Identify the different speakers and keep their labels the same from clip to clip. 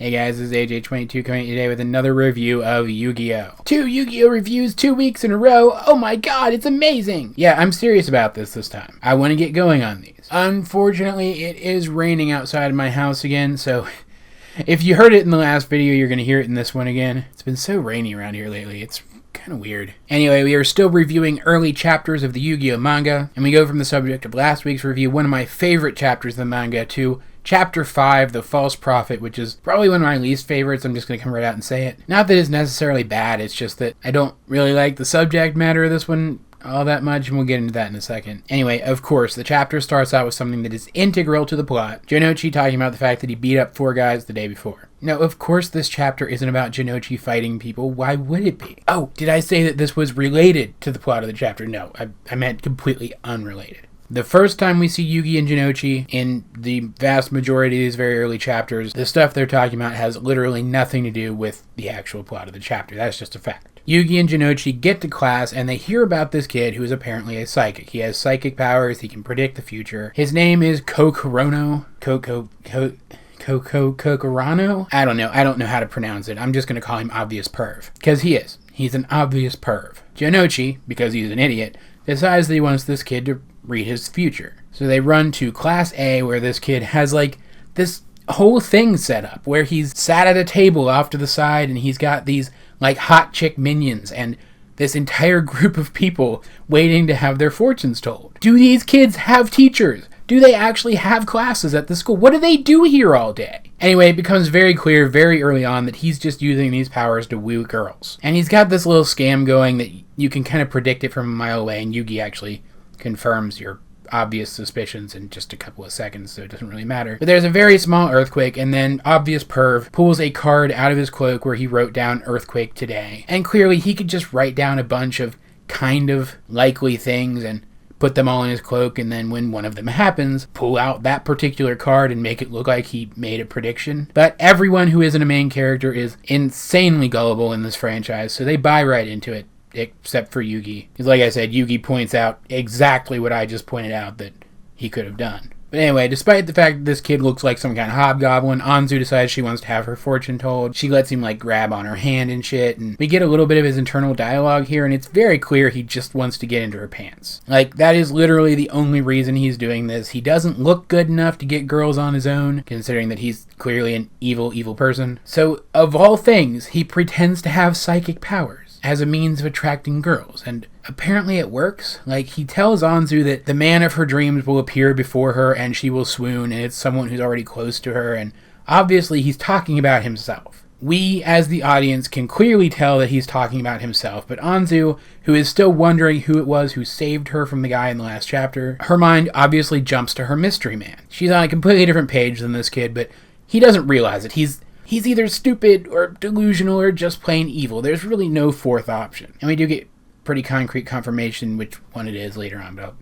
Speaker 1: Hey guys, this is AJ22 coming today with another review of Yu-Gi-Oh! 2 Yu-Gi-Oh! Reviews 2 weeks in a row. Oh my god, it's amazing! Yeah, I'm serious about this time. I want to get going on these. Unfortunately, it is raining outside of my house again, so if you heard it in the last video, you're going to hear it in this one again. It's been so rainy around here lately, it's kind of weird. Anyway, we are still reviewing early chapters of the Yu-Gi-Oh! Manga, and we go from the subject of last week's review, one of my favorite chapters of the manga, to Chapter 5, The False Prophet, which is probably one of my least favorites. I'm just going to come right out and say it. Not that it's necessarily bad, it's just that I don't really like the subject matter of this one all that much, and we'll get into that in a second. Anyway, of course, the chapter starts out with something that is integral to the plot. Jonouchi talking about the fact that he beat up 4 guys the day before. Now, of course, this chapter isn't about Jonouchi fighting people. Why would it be? Oh, did I say that this was related to the plot of the chapter? No, I meant completely unrelated. The first time we see Yugi and Jonouchi in the vast majority of these very early chapters, the stuff they're talking about has literally nothing to do with the actual plot of the chapter. That's just a fact. Yugi and Jonouchi get to class and they hear about this kid who is apparently a psychic. He has psychic powers, he can predict the future. His name is Kokorano? Kokorano? I don't know how to pronounce it. I'm just going to call him Obvious Perv. Because he is. He's an obvious perv. Jonouchi, because he's an idiot, decides that he wants this kid to read his future. So they run to Class A, where this kid has like this whole thing set up where he's sat at a table off to the side and he's got these like hot chick minions and this entire group of people waiting to have their fortunes told. Do these kids have teachers? Do they actually have classes at the school? What do they do here all day? Anyway, it becomes very clear very early on that he's just using these powers to woo girls. And he's got this little scam going that you can kind of predict it from a mile away, and Yugi actually confirms your obvious suspicions in just a couple of seconds, so it doesn't really matter. But there's a very small earthquake, and then Obvious Perv pulls a card out of his cloak where he wrote down earthquake today. And clearly he could just write down a bunch of kind of likely things and put them all in his cloak, and then when one of them happens, pull out that particular card and make it look like he made a prediction. But everyone who isn't a main character is insanely gullible in this franchise, so they buy right into it. Except for Yugi. Because like I said, Yugi points out exactly what I just pointed out that he could have done. But anyway, despite the fact that this kid looks like some kind of hobgoblin, Anzu decides she wants to have her fortune told. She lets him like grab on her hand and shit, and we get a little bit of his internal dialogue here, and it's very clear he just wants to get into her pants. Like, that is literally the only reason he's doing this. He doesn't look good enough to get girls on his own, considering that he's clearly an evil person. So, of all things, he pretends to have psychic powers as a means of attracting girls, and apparently it works. Like, he tells Anzu that the man of her dreams will appear before her and she will swoon, and it's someone who's already close to her, and obviously he's talking about himself. We, as the audience, can clearly tell that he's talking about himself, but Anzu, who is still wondering who it was who saved her from the guy in the last chapter, her mind obviously jumps to her mystery man. She's on a completely different page than this kid, but he doesn't realize it. He's either stupid or delusional or just plain evil. There's really no fourth option. And we do get pretty concrete confirmation which one it is later on, but I'll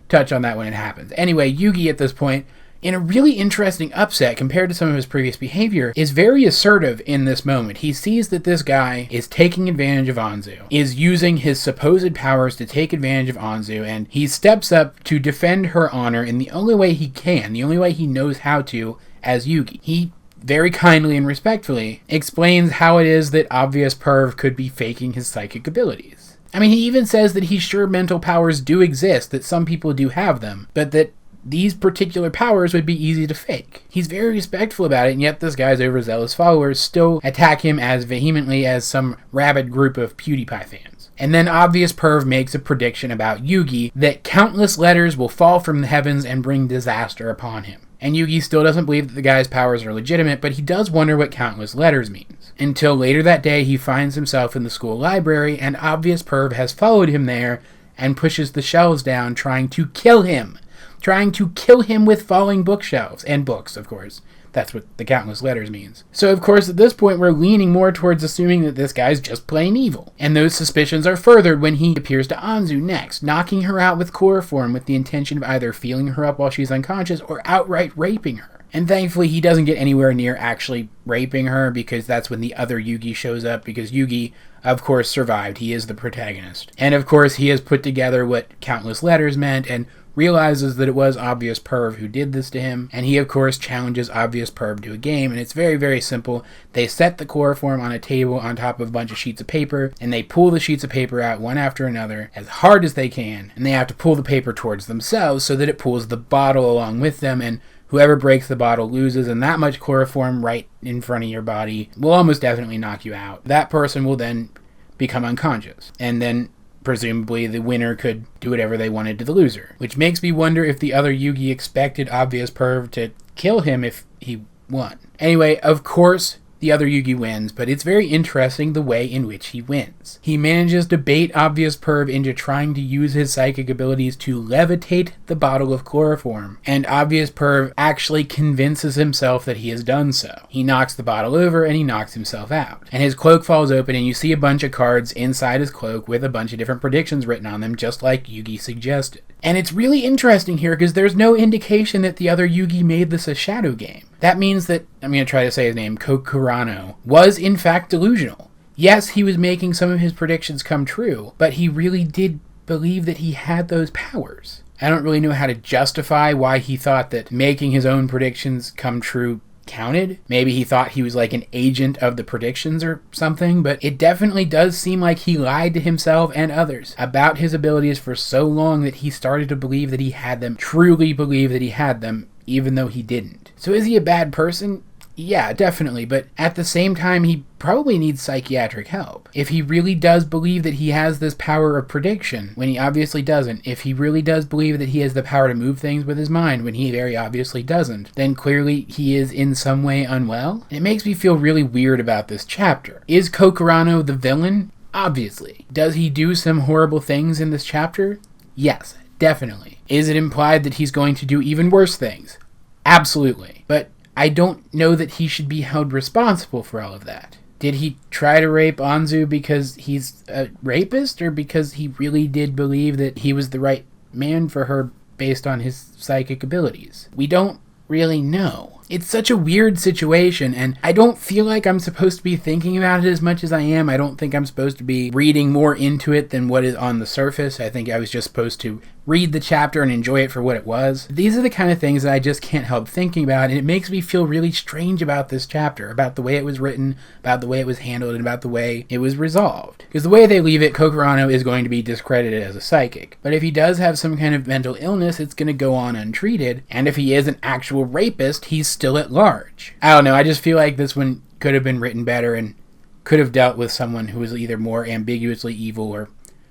Speaker 1: touch on that when it happens. Anyway, Yugi at this point, in a really interesting upset compared to some of his previous behavior, is very assertive in this moment. He sees that this guy is taking advantage of Anzu, is using his supposed powers to take advantage of Anzu, and he steps up to defend her honor in the only way he can, the only way he knows how to as Yugi. He very kindly and respectfully explains how it is that Obvious Perv could be faking his psychic abilities. I mean, he even says that he's sure mental powers do exist, that some people do have them, but that these particular powers would be easy to fake. He's very respectful about it, and yet this guy's overzealous followers still attack him as vehemently as some rabid group of PewDiePie fans. And then Obvious Perv makes a prediction about Yugi that countless letters will fall from the heavens and bring disaster upon him. And Yugi still doesn't believe that the guy's powers are legitimate, but he does wonder what countless letters means. Until later that day, he finds himself in the school library, and Obvious Perv has followed him there and pushes the shelves down, trying to kill him. Trying to kill him with falling bookshelves. And books, of course. That's what the countless letters means. So, of course, at this point, we're leaning more towards assuming that this guy's just plain evil. And those suspicions are furthered when he appears to Anzu next, knocking her out with chloroform with the intention of either feeling her up while she's unconscious or outright raping her. And thankfully, he doesn't get anywhere near actually raping her, because that's when the other Yugi shows up, because Yugi, of course, survived. He is the protagonist. And, of course, he has put together what countless letters meant and realizes that it was Obvious Perv who did this to him, and he of course challenges Obvious Perv to a game, and it's very, very simple. They set the chloroform on a table on top of a bunch of sheets of paper, and they pull the sheets of paper out one after another as hard as they can, and they have to pull the paper towards themselves so that it pulls the bottle along with them, and whoever breaks the bottle loses, and that much chloroform right in front of your body will almost definitely knock you out. That person will then become unconscious, and then presumably the winner could do whatever they wanted to the loser. Which makes me wonder if the other Yugi expected Obvious Perv to kill him if he won. Anyway, of course the other Yugi wins, but it's very interesting the way in which he wins. He manages to bait Obvious Perv into trying to use his psychic abilities to levitate the bottle of chloroform, and Obvious Perv actually convinces himself that he has done so. He knocks the bottle over and he knocks himself out. And his cloak falls open and you see a bunch of cards inside his cloak with a bunch of different predictions written on them, just like Yugi suggested. And it's really interesting here because there's no indication that the other Yugi made this a shadow game. That means that, I'm going to try to say his name, Kokurano, was in fact delusional. Yes, he was making some of his predictions come true, but he really did believe that he had those powers. I don't really know how to justify why he thought that making his own predictions come true counted. Maybe he thought he was like an agent of the predictions or something, but it definitely does seem like he lied to himself and others about his abilities for so long that he started to believe that he had them, truly believe that he had them, even though he didn't. So is he a bad person? Yeah, definitely, but at the same time, he probably needs psychiatric help. If he really does believe that he has this power of prediction, when he obviously doesn't, if he really does believe that he has the power to move things with his mind, when he very obviously doesn't, then clearly he is in some way unwell. It makes me feel really weird about this chapter. Is Kokurano the villain? Obviously. Does he do some horrible things in this chapter? Yes, definitely. Is it implied that he's going to do even worse things? Absolutely. But I don't know that he should be held responsible for all of that. Did he try to rape Anzu because he's a rapist, or because he really did believe that he was the right man for her based on his psychic abilities? We don't really know. It's such a weird situation, and I don't feel like I'm supposed to be thinking about it as much as I am. I don't think I'm supposed to be reading more into it than what is on the surface. I think I was just supposed to read the chapter and enjoy it for what it was. These are the kind of things that I just can't help thinking about, and it makes me feel really strange about this chapter, about the way it was written, about the way it was handled, and about the way it was resolved. Because the way they leave it, Kokurano is going to be discredited as a psychic. But if he does have some kind of mental illness, it's going to go on untreated, and if he is an actual rapist, he's still at large. I don't know, I just feel like this one could have been written better and could have dealt with someone who was either more ambiguously evil or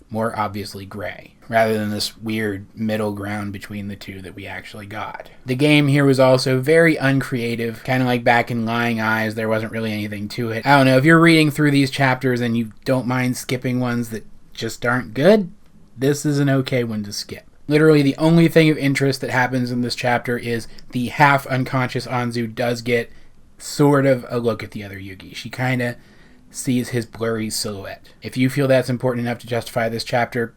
Speaker 1: more obviously gray, rather than this weird middle ground between the two that we actually got. The game here was also very uncreative, kind of like back in Lying Eyes. There wasn't really anything to it. I don't know, if you're reading through these chapters and you don't mind skipping ones that just aren't good, this is an okay one to skip. Literally the only thing of interest that happens in this chapter is the half unconscious Anzu does get sort of a look at the other Yugi. She kind of sees his blurry silhouette. If you feel that's important enough to justify this chapter,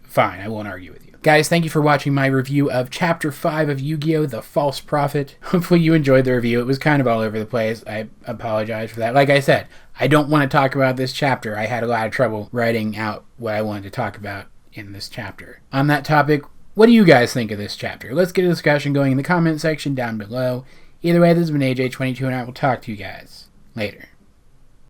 Speaker 1: fine, I won't argue with you. Guys, thank you for watching my review of Chapter 5 of Yu-Gi-Oh! The False Prophet. Hopefully you enjoyed the review. It was kind of all over the place. I apologize for that. Like I said, I don't want to talk about this chapter. I had a lot of trouble writing out what I wanted to talk about in this chapter. On that topic, what do you guys think of this chapter? Let's get a discussion going in the comment section down below. Either way, this has been AJ22, and I will talk to you guys later.